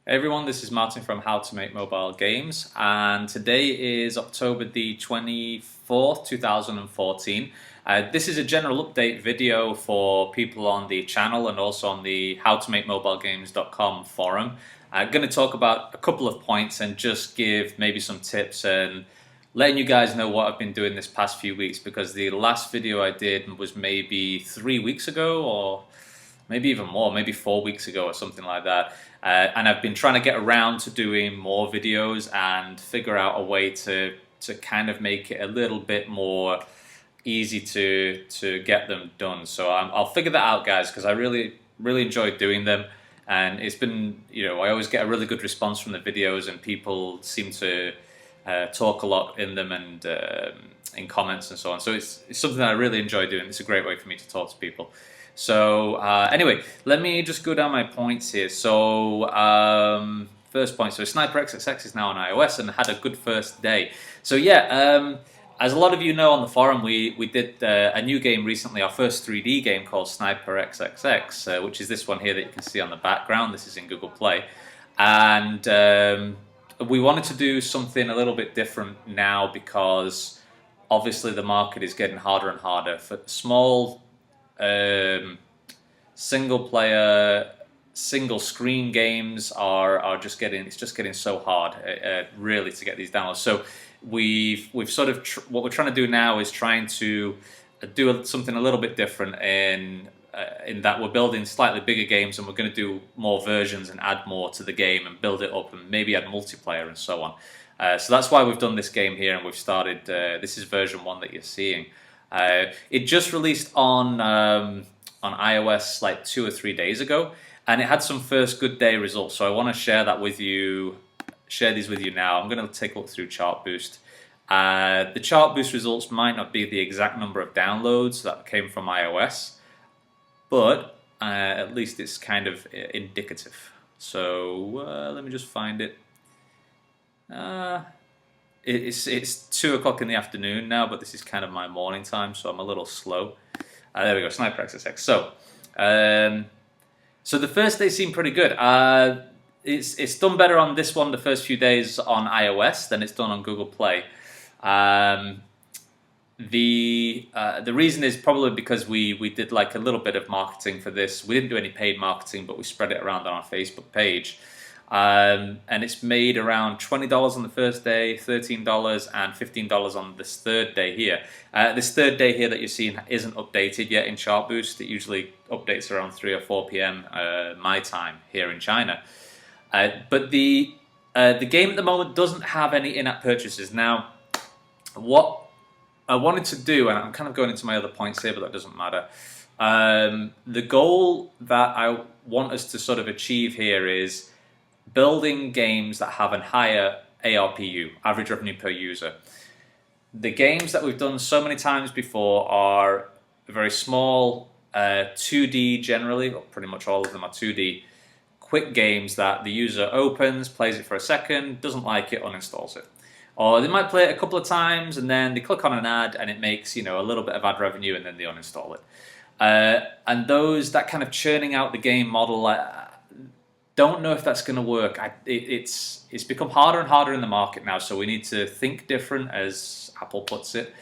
Hey everyone, this is Martin from How to Make Mobile Games, and today is October the 24th, 2014. This is a general update video for people on the channel and also on the howtomakemobilegames.com forum. I'm going to talk about a couple of points and just give maybe some tips and letting you guys know what I've been doing this past few weeks, because the last video I did was maybe 3 weeks ago, or maybe even more, maybe 4 weeks ago or something like that. And I've been trying to get around to doing more videos and figure out a way to kind of make it a little bit more easy to get them done. So I'll figure that out, guys, because I really enjoyed doing them. And it's been, I always get a really good response from the videos, and people seem to talk a lot in them and in comments and so on. So it's something that I really enjoy doing. It's a great way for me to talk to people. So anyway, let me just go down my points here. So first point, so Sniper XXX is now on iOS and had a good first day. So yeah, as a lot of you know on the forum, we did a new game recently, our first 3D game called Sniper XXX, which is this one here that you can see on the background. This is in Google Play. And we wanted to do something a little bit different now, because obviously the market is getting harder and harder for small single player, single screen games are just getting so hard really to get these downloads. So we've sort of what we're trying to do now is trying to do something a little bit different in that we're building slightly bigger games, and we're going to do more versions and add more to the game and build it up and maybe add multiplayer and so on. So that's why we've done this game here, and we've started. This is version 1 that you're seeing. It just released on iOS like 2 or 3 days ago, and it had some first good day results. So I want to share that with you. Share these with you now. I'm going to take a look through Chart Boost. The Chart Boost results might not be the exact number of downloads that came from iOS, but at least it's kind of indicative. So let me just find it. It's 2 o'clock in the afternoon now, but this is kind of my morning time, so I'm a little slow. There we go, Sniper XXX. So the first day seemed pretty good. It's done better on this one the first few days on iOS than it's done on Google Play. The reason is probably because we did like a little bit of marketing for this. We didn't do any paid marketing, but we spread it around on our Facebook page. And it's made around $20 on the first day, $13 and $15 on this third day here. This third day here that you're seeing isn't updated yet in Chart Boost. It usually updates around 3 or 4 p.m. My time here in China. But the game at the moment doesn't have any in-app purchases. Now, what I wanted to do, and I'm kind of going into my other points here, but that doesn't matter. The goal that I want us to sort of achieve here is building games that have a higher ARPU, average revenue per user. The games that we've done so many times before are very small, 2D generally, or pretty much all of them are 2D, quick games that the user opens, plays it for a second, doesn't like it, uninstalls it. Or they might play it a couple of times and then they click on an ad and it makes a little bit of ad revenue, and then they uninstall it. And that kind of churning out the game model, don't know if that's going to work. It's become harder and harder in the market now, so we need to think different, as Apple puts it,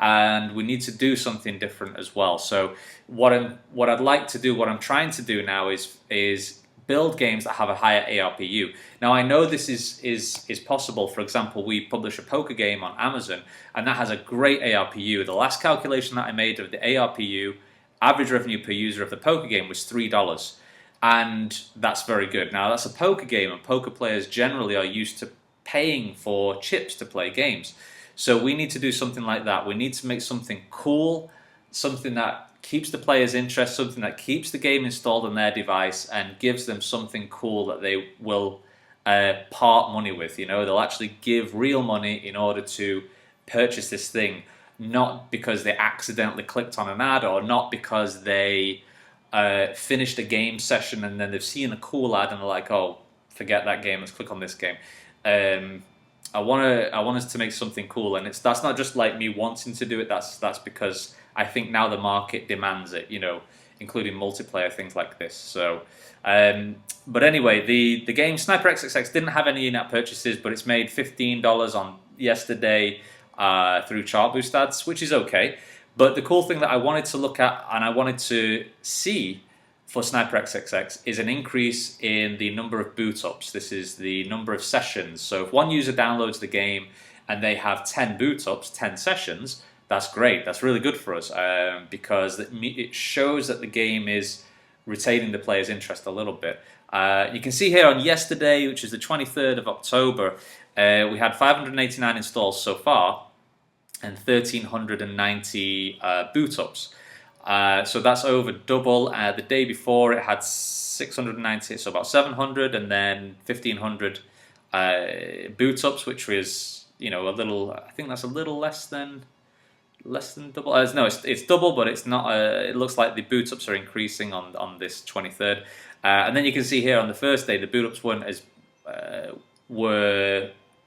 and we need to do something different as well. So what I'd like to do, what I'm trying to do now is build games that have a higher ARPU. Now I know this is possible. For example, we publish a poker game on Amazon, and that has a great ARPU. The last calculation that I made of the ARPU, average revenue per user of the poker game, was $3. And that's very good. Now, that's a poker game, and poker players generally are used to paying for chips to play games. So we need to do something like that. We need to make something cool, something that keeps the players' interest, something that keeps the game installed on their device and gives them something cool that they will part money with. They'll actually give real money in order to purchase this thing, not because they accidentally clicked on an ad, or not because they finished a game session and then they've seen a cool ad and they're like, oh, forget that game, let's click on this game. I want us to make something cool, and that's not just like me wanting to do it. That's because I think now the market demands it. including multiplayer things like this. So, but anyway, the game Sniper XXX didn't have any in-app purchases, but it's made $15 on yesterday through chart boost ads, which is okay. But the cool thing that I wanted to look at and I wanted to see for Sniper XXX is an increase in the number of boot ups. This is the number of sessions. So if one user downloads the game and they have 10 boot ups, 10 sessions, that's great. That's really good for us because it shows that the game is retaining the player's interest a little bit. You can see here on yesterday, which is the 23rd of October, we had 589 installs so far and 1,390 boot ups. So that's over double. The day before it had 690, so about 700, and then 1,500 boot ups, which was a little. I think that's a little less than double. No, it's double, but it's not. It looks like the boot ups are increasing on this 23rd, and then you can see here on the first day the boot ups weren't as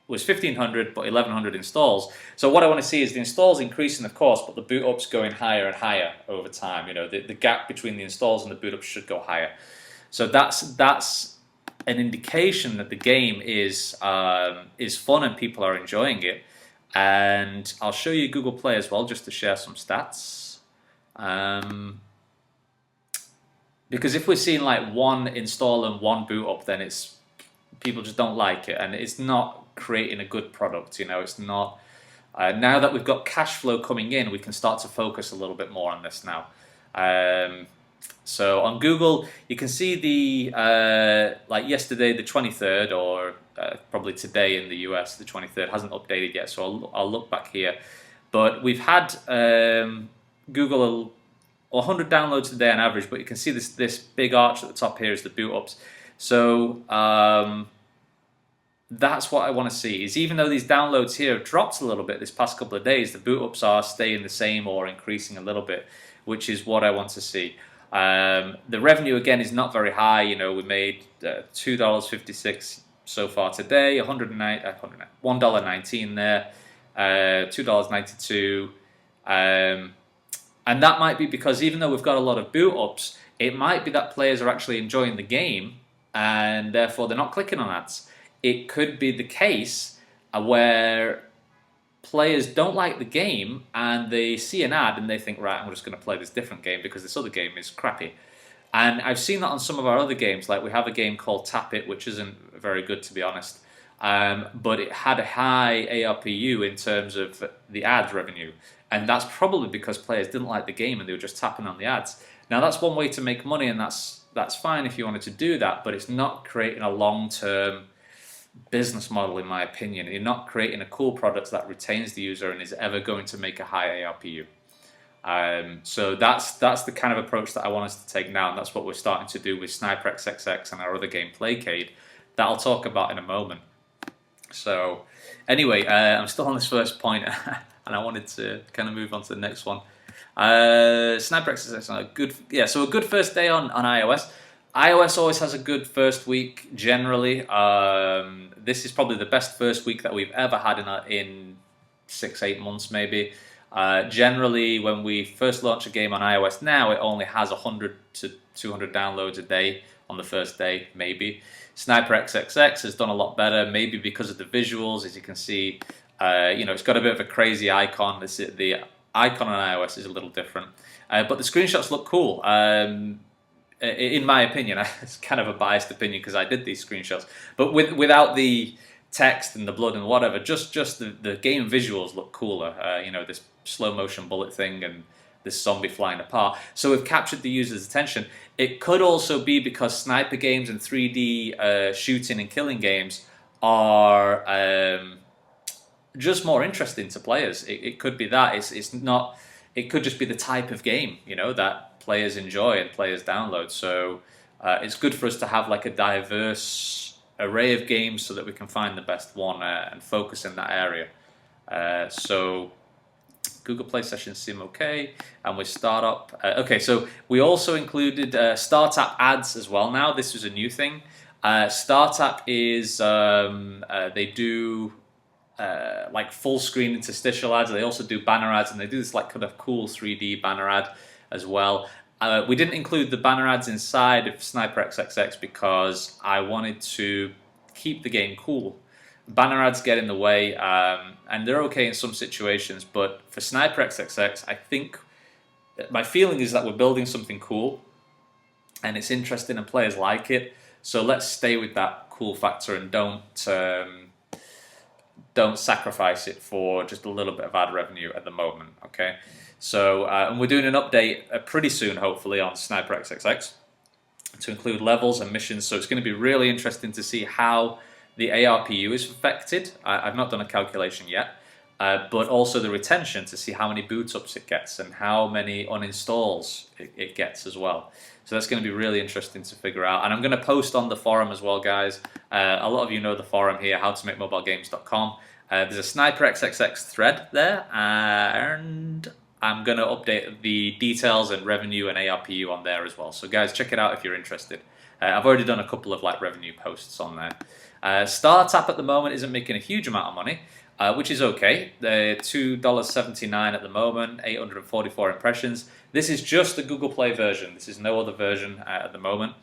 was 1,500, but 1,100 installs. So what I want to see is the installs increasing, of course, but the boot ups going higher and higher over time. The gap between the installs and the boot ups should go higher. So that's an indication that the game is fun and people are enjoying it. And I'll show you Google Play as well, just to share some stats. Because if we're seeing like one install and one boot up, then people just don't like it, and it's not creating a good product. It's not. Now that we've got cash flow coming in, we can start to focus a little bit more on this now. So on Google, you can see the like yesterday, the 23rd, or probably today in the US, the 23rd hasn't updated yet. So I'll look back here, but we've had Google 100 downloads a day on average. But you can see this big arch at the top here is the boot ups. So that's what I want to see, is even though these downloads here have dropped a little bit this past couple of days, the boot ups are staying the same or increasing a little bit, which is what I want to see. The revenue again is not very high. We made $2.56 so far today, $1.19 there, $2.92, and that might be because even though we've got a lot of boot ups, it might be that players are actually enjoying the game and therefore they're not clicking on ads. It could be the case where players don't like the game and they see an ad and they think, right, I'm just going to play this different game because this other game is crappy. And I've seen that on some of our other games. Like we have a game called Tap It, which isn't very good, to be honest. But it had a high ARPU in terms of the ads revenue. And that's probably because players didn't like the game and they were just tapping on the ads. Now that's one way to make money, and that's fine if you wanted to do that, but it's not creating a long-term business model, in my opinion. You're not creating a cool product that retains the user and is ever going to make a high ARPU. So that's the kind of approach that I want us to take now, and that's what we're starting to do with Sniper XXX and our other game Playcade that I'll talk about in a moment. So anyway, I'm still on this first point and I wanted to kind of move on to the next one. Sniper XXX, so a good first day on iOS. iOS always has a good first week generally. This is probably the best first week that we've ever had in 6-8 months maybe. Generally, when we first launch a game on iOS now, it only has 100 to 200 downloads a day on the first day, maybe. Sniper XXX has done a lot better, maybe because of the visuals. As you can see, it's got a bit of a crazy icon. The icon on iOS is a little different, but the screenshots look cool. In my opinion, it's kind of a biased opinion because I did these screenshots, but without the text and the blood and whatever, just the game visuals look cooler. This slow motion bullet thing and this zombie flying apart. So we've captured the user's attention. It could also be because sniper games and 3D shooting and killing games are just more interesting to players. It could be that. It's not. It could just be the type of game that players enjoy and players download. So it's good for us to have like a diverse array of games so that we can find the best one and focus in that area. So Google Play sessions seem okay, and with startup. Okay, so we also included startup ads as well now. This is a new thing. Startup is they do like full screen interstitial ads. They also do banner ads, and they do this like kind of cool 3D banner ad as well. We didn't include the banner ads inside of Sniper XXX because I wanted to keep the game cool. Banner ads get in the way, and they're okay in some situations, but for Sniper XXX, I think my feeling is that we're building something cool, and it's interesting and players like it. So let's stay with that cool factor and don't sacrifice it for just a little bit of ad revenue at the moment. Okay, so and we're doing an update pretty soon, hopefully, on Sniper XXX to include levels and missions. So it's going to be really interesting to see how the ARPU is affected. I've not done a calculation yet, but also the retention to see how many boot ups it gets and how many uninstalls it gets as well. So that's going to be really interesting to figure out. And I'm going to post on the forum as well, guys. A lot of you know the forum here, howtomakemobilegames.com. There's a Sniper XXX thread there, and I'm going to update the details and revenue and ARPU on there as well. So guys, check it out if you're interested. I've already done a couple of revenue posts on there. Startup at the moment isn't making a huge amount of money, which is okay. They're $2.79 at the moment, 844 impressions. This is just the Google Play version. This is no other version at the moment.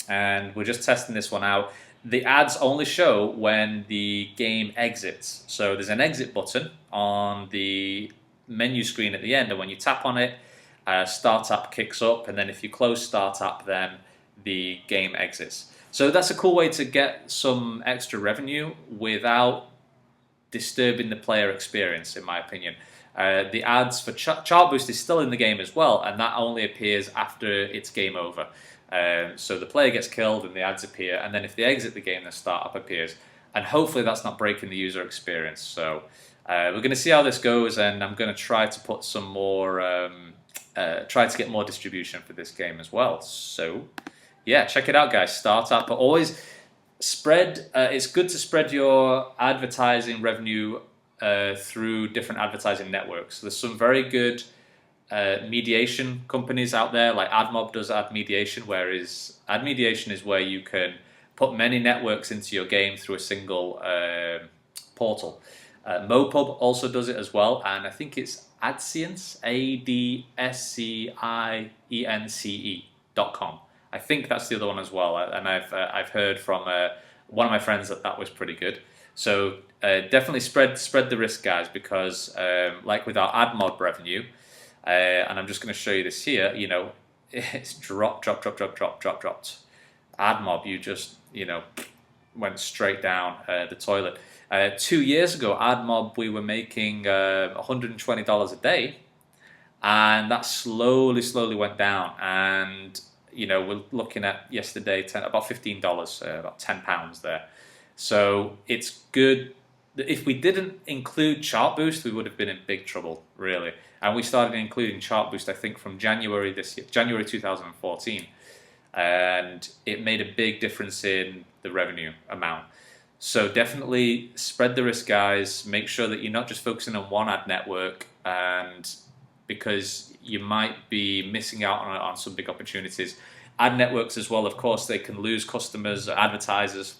And we're just testing this one out. The ads only show when the game exits. So there's an exit button on the menu screen at the end, and when you tap on it, Startup kicks up, and then if you close Startup, then the game exits. So that's a cool way to get some extra revenue without disturbing the player experience, in my opinion. The ads for Chart Boost is still in the game as well, and that only appears after it's game over. So the player gets killed and the ads appear, and then if they exit the game, the startup appears. And hopefully that's not breaking the user experience. So we're going to see how this goes, and I'm going to try to put some more, try to get more distribution for this game as well. So yeah, check it out, guys. Startup, but always spread. It's good to spread your advertising revenue through different advertising networks. There's some very good mediation companies out there, like AdMob does ad mediation, whereas ad mediation is where you can put many networks into your game through a single portal. Mopub also does it as well, and I think it's AdScience, ADSCIENCE.com. I think that's the other one as well, and I've heard from one of my friends that was pretty good. So definitely spread the risk, guys, because like with our AdMob revenue, and I'm just going to show you this here. You know, it's dropped. AdMob, you just went straight down the toilet. 2 years ago, AdMob, we were making $120 a day, and that slowly went down. And we're looking at yesterday about $15, about £10 there. So it's good. If we didn't include Chart Boost, we would have been in big trouble, really. And we started including Chart Boost, I think, from January this year, January 2014, and it made a big difference in the revenue amount. So definitely spread the risk, guys. Make sure that you're not just focusing on one ad network, and because you might be missing out on some big opportunities. Ad networks as well, of course, they can lose customers, advertisers,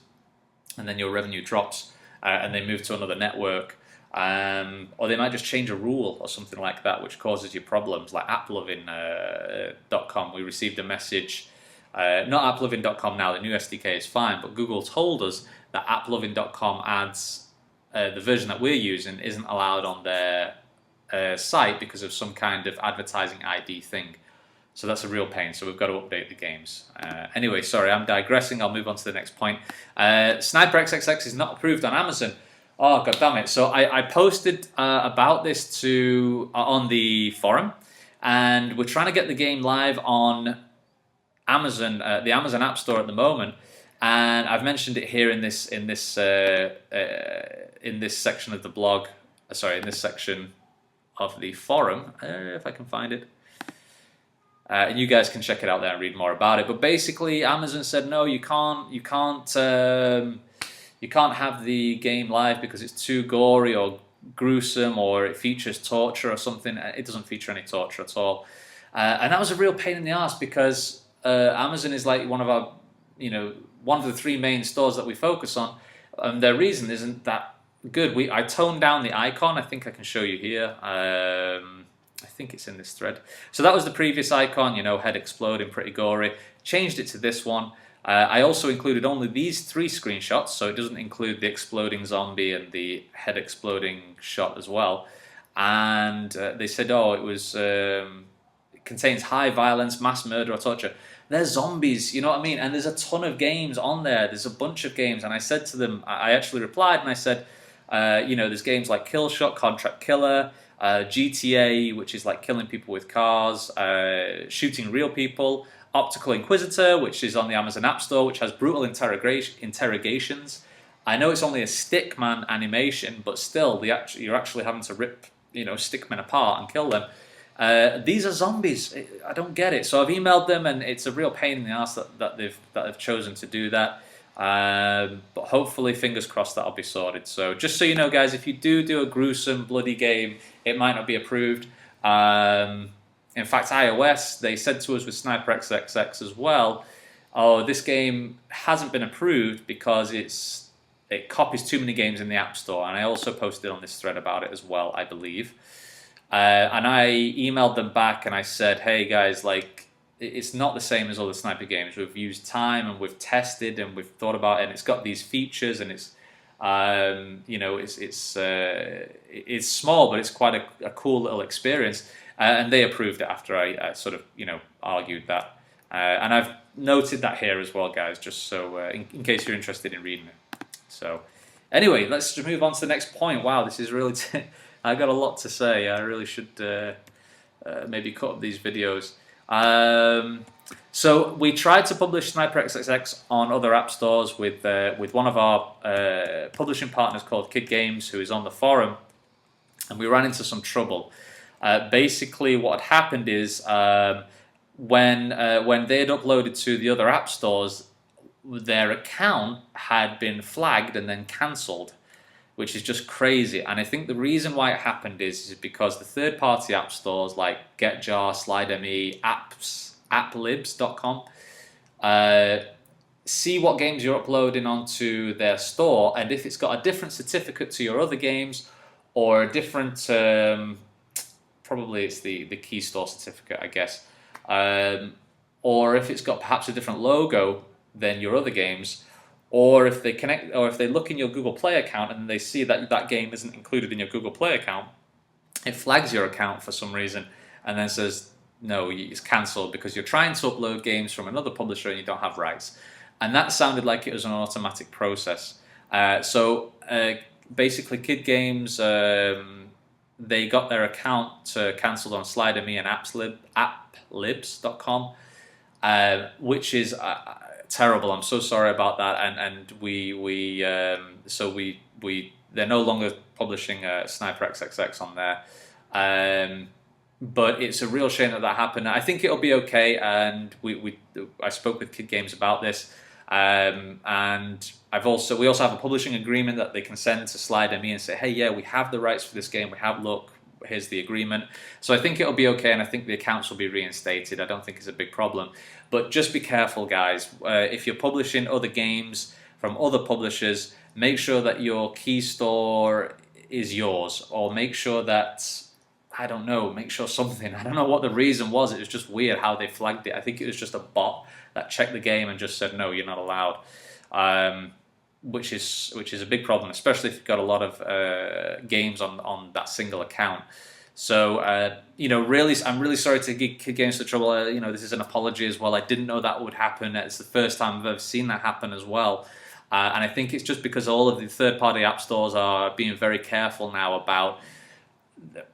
and then your revenue drops, and they move to another network. Or they might just change a rule or something like that, which causes you problems, like applovin.com. We received a message, not applovin.com now, the new SDK is fine, but Google told us that applovin.com ads, the version that we're using, isn't allowed on their site because of some kind of advertising ID thing. So that's a real pain, so we've got to update the games. Anyway, sorry, I'm digressing. I'll move on to the next point. Sniper XXX is not approved on Amazon. Oh, god damn it. So I posted about this on the forum, and we're trying to get the game live on Amazon, the Amazon App Store at the moment. And I've mentioned it here in this section of the blog. Sorry, in this section of the forum, if I can find it. And you guys can check it out there and read more about it. But basically, Amazon said no, you can't have the game live because it's too gory or gruesome, or it features torture or something. It doesn't feature any torture at all, and that was a real pain in the ass because Amazon is like one of our, one of the three main stores that we focus on, and their reason isn't that good. I toned down the icon. I think I can show you here. I think it's in this thread. So that was the previous icon, you know, head exploding, pretty gory. Changed it to this one. I also included only these 3 screenshots, so it doesn't include the exploding zombie and the head exploding shot as well. And they said, oh, it was it contains high violence, mass murder, or torture. They're zombies, you know what I mean? And there's a ton of games on there. There's a bunch of games, and I said to them, I actually replied, and I said, you know, there's games like Killshot, Contract Killer, GTA, which is like killing people with cars, shooting real people, Optical Inquisitor, which is on the Amazon App Store, which has brutal interrogations. I know it's only a stickman animation, but still, you're actually having to rip, you know, stickmen apart and kill them. These are zombies. I don't get it. So I've emailed them, and it's a real pain in the ass that they've chosen to do that. But hopefully, fingers crossed, that'll be sorted. So just so you know, guys, if you do a gruesome, bloody game, it might not be approved. In fact, iOS, they said to us with Sniper XXX as well, oh, this game hasn't been approved because it copies too many games in the App Store. And I also posted on this thread about it as well, I believe. And I emailed them back and I said, hey guys, like, it's not the same as other Sniper games. We've used time and we've tested and we've thought about it, and it's got these features, and it's you know, it's small, but it's quite a cool little experience. And they approved it after I sort of, you know, argued that. And I've noted that here as well, guys, just so in case you're interested in reading it. So anyway, let's just move on to the next point. Wow, this is really I got a lot to say. I really should maybe cut up these videos. So we tried to publish Sniper XXX on other app stores with one of our publishing partners called Kid Games, who is on the forum, and we ran into some trouble. Basically, what had happened is when they had uploaded to the other app stores, their account had been flagged and then cancelled, which is just crazy. And I think the reason why it happened is because the third-party app stores like GetJar, SlideMe, applibs.com see what games you're uploading onto their store, and if it's got a different certificate to your other games, or a different, probably it's the key store certificate, I guess, or if it's got perhaps a different logo than your other games, or if they look in your Google Play account and they see that that game isn't included in your Google Play account, it flags your account for some reason and then says, no, it's cancelled because you're trying to upload games from another publisher and you don't have rights. And that sounded like it was an automatic process. So basically, Kid Games, they got their account cancelled on SlideMe and applibs.com, which is terrible. I'm so sorry about that. And they're no longer publishing Sniper XXX on there. But it's a real shame that happened. I think it'll be okay, and I spoke with Kid Games about this, and we also have a publishing agreement that they can send to SlideMe and say, hey, yeah, we have the rights for this game. Here's the agreement. So I think it'll be okay, and I think the accounts will be reinstated. I don't think it's a big problem. But just be careful, guys. If you're publishing other games from other publishers, make sure that your key store is yours, or make sure that, I don't know, make sure something. I don't know what the reason was. It was just weird how they flagged it. I think it was just a bot that checked the game and just said, no, you're not allowed. Which is a big problem, especially if you've got a lot of games on that single account. So, you know, I'm really sorry to get Kid Games into trouble. You know, this is an apology as well. I didn't know that would happen. It's the first time I've ever seen that happen as well. And I think it's just because all of the third-party app stores are being very careful now about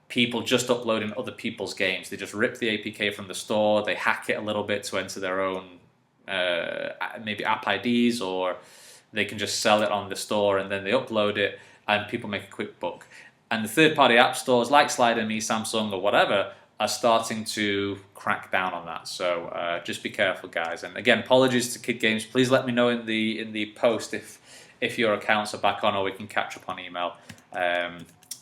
people just uploading other people's games. They just rip the APK from the store, they hack it a little bit to enter their own maybe app IDs, or they can just sell it on the store and then they upload it and people make a quick buck. And the third-party app stores like SlideMe, Samsung, or whatever are starting to crack down on that. So just be careful, guys. And again, apologies to Kid Games. Please let me know in the post if your accounts are back on, or we can catch up on email.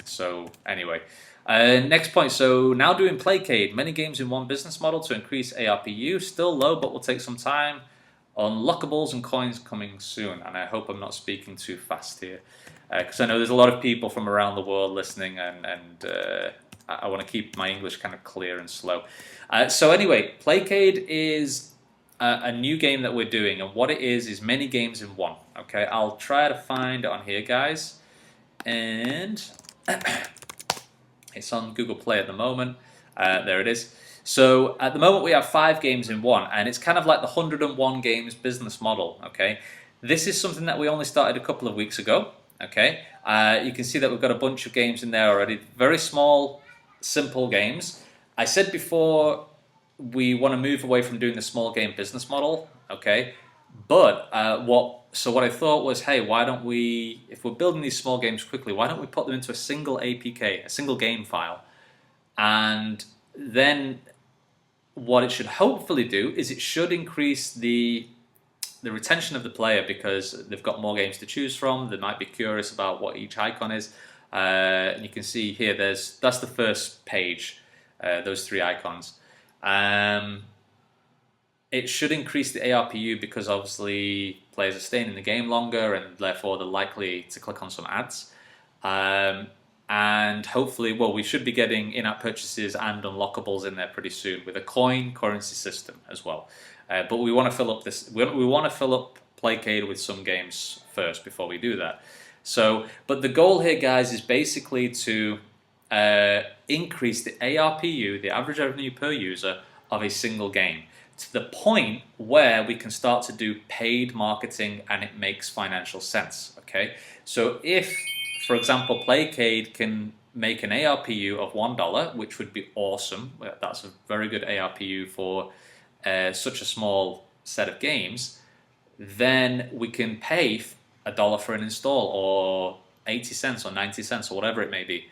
So anyway, next point. So now doing Playcade, many games in one business model to increase ARPU. Still low, but will take some time. Unlockables and coins coming soon. And I hope I'm not speaking too fast here, because I know there's a lot of people from around the world listening, and I want to keep my English kind of clear and slow. So anyway, Playcade is a new game that we're doing, and what it is many games in one. Okay, I'll try to find it on here, guys, and it's on Google Play at the moment. There it is. So at the moment we have 5 games in one, and it's kind of like the 101 games business model. Okay, this is something that we only started a couple of weeks ago. Okay, you can see that we've got a bunch of games in there already. Very small, simple games. I said before we want to move away from doing the small game business model. Okay, but what I thought was, hey, why don't we, if we're building these small games quickly, why don't we put them into a single APK, a single game file, and then what it should hopefully do is it should increase the retention of the player, because they've got more games to choose from. They might be curious about what each icon is. And you can see here, that's the first page, those 3 icons. It should increase the ARPU because obviously players are staying in the game longer, and therefore they're likely to click on some ads. And hopefully, well, we should be getting in-app purchases and unlockables in there pretty soon with a coin currency system as well. But we want to fill up this. We want to fill up Playcade with some games first before we do that. So, but the goal here, guys, is basically to increase the ARPU, the average revenue per user, of a single game, to the point where we can start to do paid marketing and it makes financial sense. Okay, so if, for example, Playcade can make an ARPU of $1, which would be awesome. That's a very good ARPU for such a small set of games. Then we can pay $1 for an install, or 80 cents or 90 cents or whatever it may be.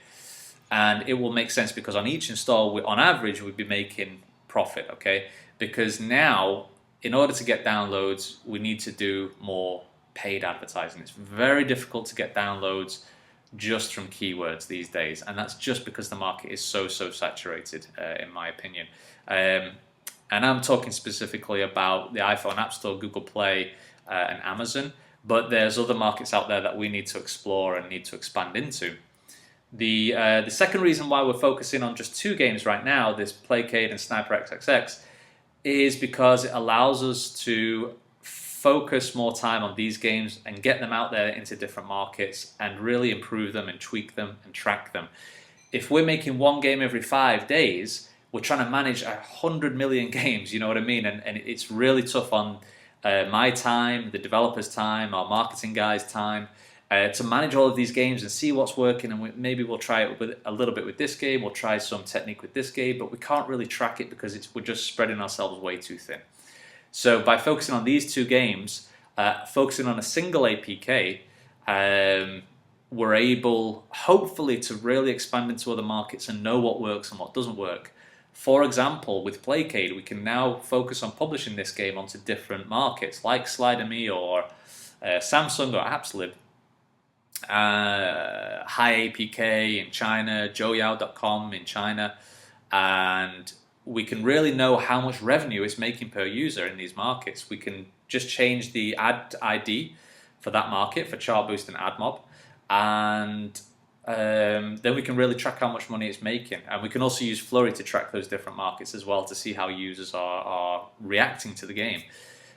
And it will make sense because on each install, on average, we'd be making profit, okay? Because now, in order to get downloads, we need to do more paid advertising. It's very difficult to get downloads just from keywords these days, and that's just because the market is so saturated, in my opinion. And I'm talking specifically about the iPhone App Store, Google Play, and Amazon, but there's other markets out there that we need to explore and need to expand into. The second reason why we're focusing on just 2 games right now, this Playcade and Sniper XXX, is because it allows us to focus more time on these games and get them out there into different markets and really improve them and tweak them and track them. If we're making 1 game every 5 days, we're trying to manage 100 million games, you know what I mean? And it's really tough on my time, the developer's time, our marketing guys' time, to manage all of these games and see what's working. And maybe we'll try it with a little bit with this game, we'll try some technique with this game, but we can't really track it because we're just spreading ourselves way too thin. So by focusing on these 2 games, focusing on a single APK, we're able, hopefully, to really expand into other markets and know what works and what doesn't work. For example, with Playcade, we can now focus on publishing this game onto different markets, like Slider.me or Samsung or AppsLib, High APK in China, Jouyao.com in China, and we can really know how much revenue it's making per user in these markets. We can just change the ad ID for that market, for Chartboost and AdMob, and then we can really track how much money it's making. And we can also use Flurry to track those different markets as well, to see how users are reacting to the game.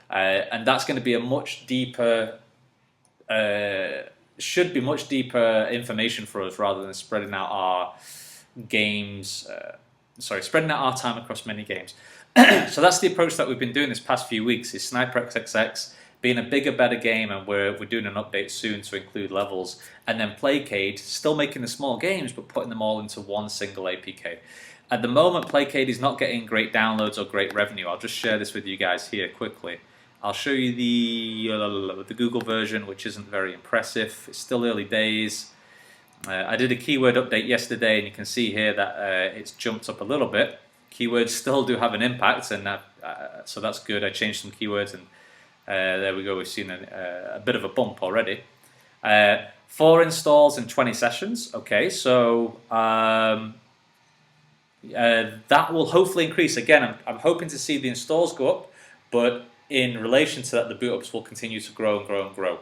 And that's going to be a much deeper, should be much deeper information for us, rather than spreading out our games, spreading out our time across many games. So that's the approach that we've been doing this past few weeks, is Sniper XXX being a bigger, better game, and we're doing an update soon to include levels, and then Playcade, still making the small games, but putting them all into one single APK. At the moment, Playcade is not getting great downloads or great revenue. I'll just share this with you guys here quickly. I'll show you the Google version, which isn't very impressive. It's still early days. I did a keyword update yesterday, and you can see here that it's jumped up a little bit. Keywords still do have an impact, and so that's good. I changed some keywords, and there we go. We've seen a bit of a bump already. 4 installs and 20 sessions. Okay, so that will hopefully increase. Again, I'm hoping to see the installs go up, but in relation to that, the boot ups will continue to grow and grow and grow.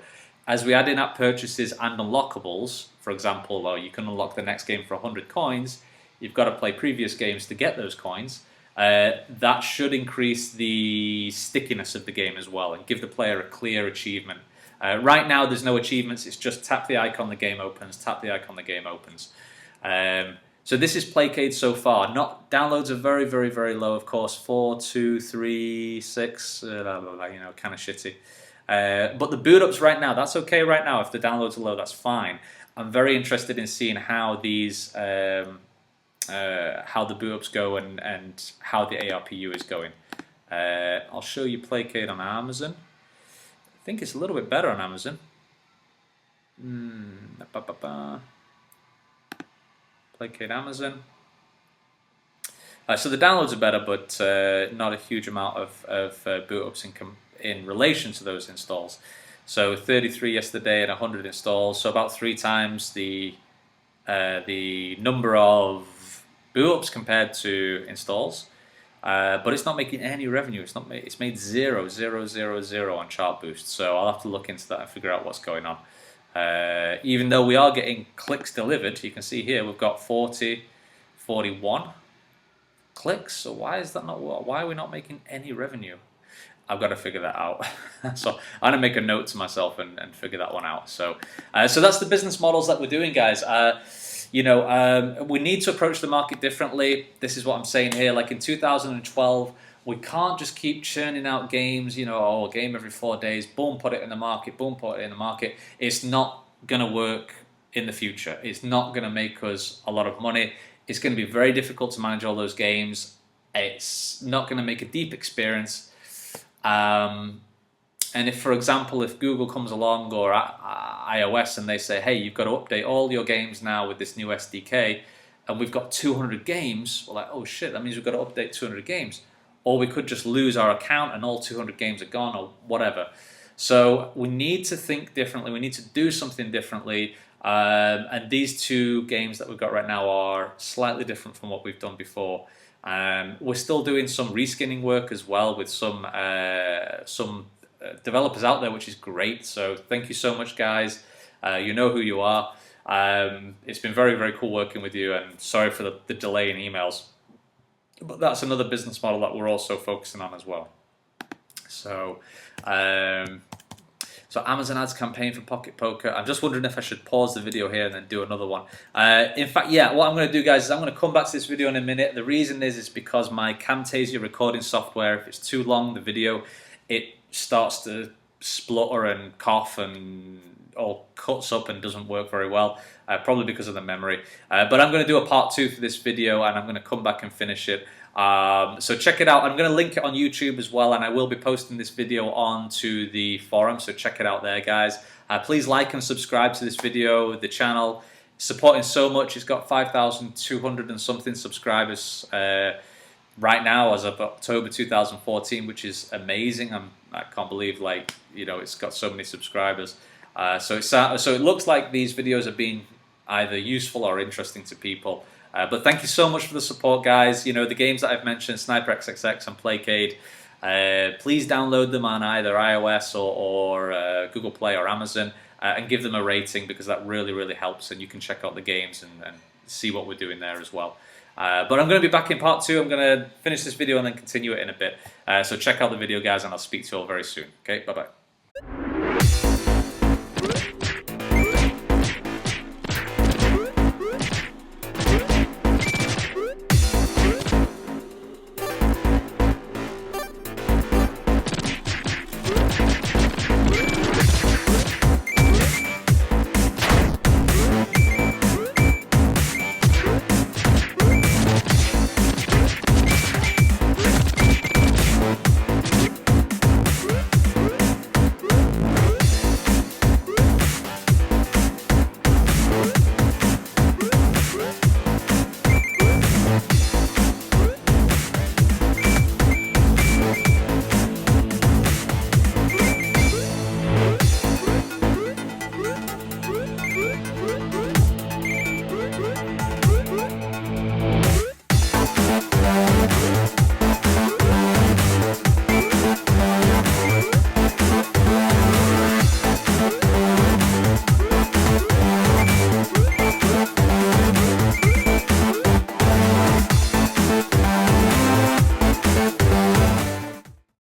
As we add in-app purchases and unlockables, for example, you can unlock the next game for 100 coins. you've got to play previous games to get those coins. That should increase the stickiness of the game as well and give the player a clear achievement. Right now, there's no achievements. It's just tap the icon, the game opens. Tap the icon, the game opens. So this is Playcade so far. Not downloads are very, very, very low, of course. 4, 2, 3, 6. Kind of shitty. But the boot ups right now, that's okay right now. If the downloads are low, that's fine. I'm very interested in seeing how these, how the boot ups go and how the ARPU is going. I'll show you Playcade on Amazon. I think it's a little bit better on Amazon. Playcade Amazon. So the downloads are better, but not a huge amount of boot ups in relation to those installs. So 33 yesterday and 100 installs. So about 3 times the number of boot ups compared to installs. But it's not making any revenue. It's made 0, 0, 0, 0 on Chartboost. So I'll have to look into that and figure out what's going on. Even though we are getting clicks delivered, you can see here we've got 40, 41 clicks. So why is that not? Why are we not making any revenue? I've got to figure that out. So I'm gonna make a note to myself and figure that one out. So that's the business models that we're doing, guys. We need to approach the market differently. This is what I'm saying here. Like in 2012, we can't just keep churning out games, a game every 4 days, boom, put it in the market, boom, put it in the market. It's not going to work in the future. It's not going to make us a lot of money. It's going to be very difficult to manage all those games. It's not going to make a deep experience. And if, for example, if Google comes along or iOS and they say, hey, you've got to update all your games now with this new SDK, and we've got 200 games, we're like, oh shit, that means we've got to update 200 games. Or we could just lose our account and all 200 games are gone or whatever. So we need to think differently. We need to do something differently. And these 2 games that we've got right now are slightly different from what we've done before. We're still doing some reskinning work as well with some developers out there, which is great. So thank you so much, guys. You know who you are. It's been very, very cool working with you, and sorry for the delay in emails. But that's another business model that we're also focusing on as well. So, Amazon ads campaign for Pocket Poker. I'm just wondering if I should pause the video here and then do another one. In fact, yeah, what I'm going to do, guys, is I'm going to come back to this video in a minute. The reason is because my Camtasia recording software, if it's too long, the video, it starts to splutter and cough and all cuts up and doesn't work very well, probably because of the memory. But I'm going to do a part 2 for this video, and I'm going to come back and finish it. So check it out. I'm going to link it on YouTube as well, and I will be posting this video onto the forum, so check it out there, guys. Please like and subscribe to this video. The channel is supporting so much. It's got 5,200 and something subscribers right now as of October 2014, which is amazing. I can't believe, it's got so many subscribers. So it looks like these videos are being either useful or interesting to people. But thank you so much for the support, guys. The games that I've mentioned, Sniper XXX and Playcade, please download them on either iOS or Google Play or Amazon, and give them a rating, because that really, really helps, and you can check out the games and see what we're doing there as well. But I'm going to be back in part 2. I'm going to finish this video and then continue it in a bit. So check out the video, guys, and I'll speak to you all very soon. Okay, bye-bye.